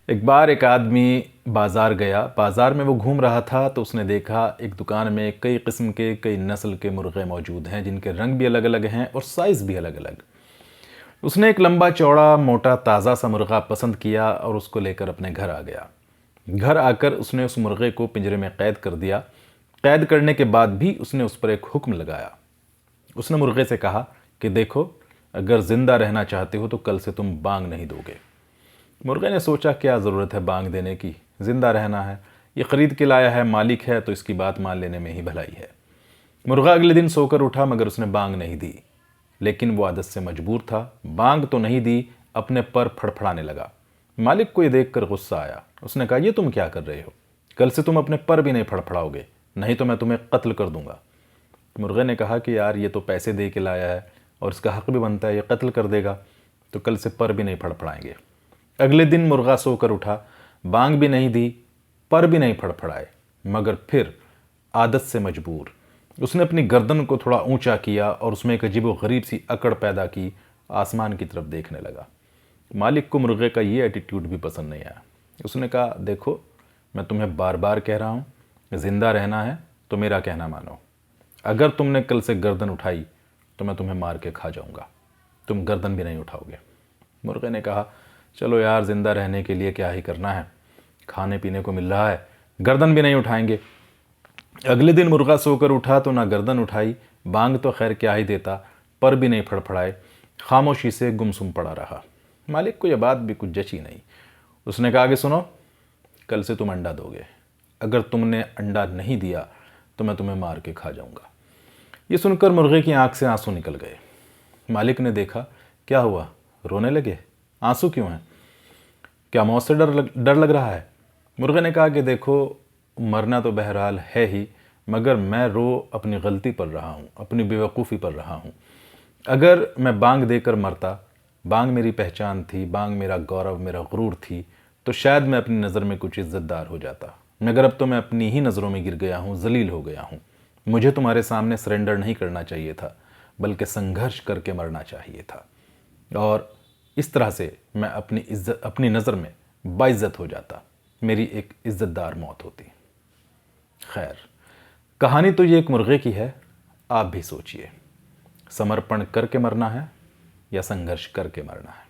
ایک بار ایک آدمی بازار گیا. بازار میں وہ گھوم رہا تھا تو اس نے دیکھا ایک دکان میں کئی قسم کے کئی نسل کے مرغے موجود ہیں جن کے رنگ بھی الگ الگ ہیں اور سائز بھی الگ الگ. اس نے ایک لمبا چوڑا موٹا تازہ سا مرغہ پسند کیا اور اس کو لے کر اپنے گھر آ گیا. گھر آ کر اس نے اس مرغے کو پنجرے میں قید کر دیا. قید کرنے کے بعد بھی اس نے اس پر ایک حکم لگایا. اس نے مرغے سے کہا کہ دیکھو اگر زندہ رہنا چاہتے ہو تو کل سے تم بانگ نہیں دو گے. مرغے نے سوچا کیا ضرورت ہے بانگ دینے کی، زندہ رہنا ہے، یہ خرید کے لایا ہے، مالک ہے تو اس کی بات مان لینے میں ہی بھلائی ہے. مرغا اگلے دن سو کر اٹھا مگر اس نے بانگ نہیں دی، لیکن وہ عادت سے مجبور تھا. بانگ تو نہیں دی، اپنے پر پھڑپھڑانے لگا. مالک کو یہ دیکھ کر غصہ آیا. اس نے کہا یہ تم کیا کر رہے ہو؟ کل سے تم اپنے پر بھی نہیں پھڑپھڑاؤ گے، نہیں تو میں تمہیں قتل کر دوں گا. مرغے نے کہا کہ یار یہ تو پیسے دے کے لایا ہے اور اس کا حق بھی بنتا ہے، یہ قتل کر دے گا تو کل سے پر بھی نہیں پھڑپھڑائیں گے. اگلے دن مرغا سو کر اٹھا، بانگ بھی نہیں دی، پر بھی نہیں پھڑپھڑائے، مگر پھر عادت سے مجبور اس نے اپنی گردن کو تھوڑا اونچا کیا اور اس میں ایک عجیب و غریب سی اکڑ پیدا کی، آسمان کی طرف دیکھنے لگا. مالک کو مرغے کا یہ ایٹیٹیوڈ بھی پسند نہیں آیا. اس نے کہا دیکھو میں تمہیں بار بار کہہ رہا ہوں زندہ رہنا ہے تو میرا کہنا مانو. اگر تم نے کل سے گردن اٹھائی تو میں تمہیں مار کے کھا جاؤں گا. تم گردن بھی نہیں اٹھاؤ گے. مرغے نے کہا چلو یار زندہ رہنے کے لیے کیا ہی کرنا ہے، کھانے پینے کو مل رہا ہے، گردن بھی نہیں اٹھائیں گے. اگلے دن مرغا سو کر اٹھا تو نہ گردن اٹھائی، بانگ تو خیر کیا ہی دیتا، پر بھی نہیں پھڑپھڑائے، خاموشی سے گمسم پڑا رہا. مالک کو یہ بات بھی کچھ جچی نہیں. اس نے کہا کہ سنو کل سے تم انڈا دو گے، اگر تم نے انڈا نہیں دیا تو میں تمہیں مار کے کھا جاؤں گا. یہ سن کر مرغے کی آنکھ سے آنسو نکل گئے. مالک نے دیکھا کیا ہوا، رونے لگے، آنسو کیوں ہیں، کیا موت سے ڈر لگ رہا ہے؟ مرغے نے کہا کہ دیکھو مرنا تو بہرحال ہے ہی، مگر میں رو اپنی غلطی پر رہا ہوں، اپنی بے وقوفی پر رہا ہوں. اگر میں بانگ دے کر مرتا، بانگ میری پہچان تھی، بانگ میرا گورو میرا غرور تھی، تو شاید میں اپنی نظر میں کچھ عزت دار ہو جاتا. مگر اب تو میں اپنی ہی نظروں میں گر گیا ہوں، ذلیل ہو گیا ہوں. مجھے تمہارے سامنے سرنڈر نہیں کرنا چاہیے تھا بلکہ سنگھرش کر کے مرنا چاہیے تھا، اور اس طرح سے میں اپنی نظر میں باعزت ہو جاتا، میری ایک عزت دار موت ہوتی. خیر کہانی تو یہ ایک مرغے کی ہے. آپ بھی سوچئے سمرپن کر کے مرنا ہے یا سنگھرش کر کے مرنا ہے.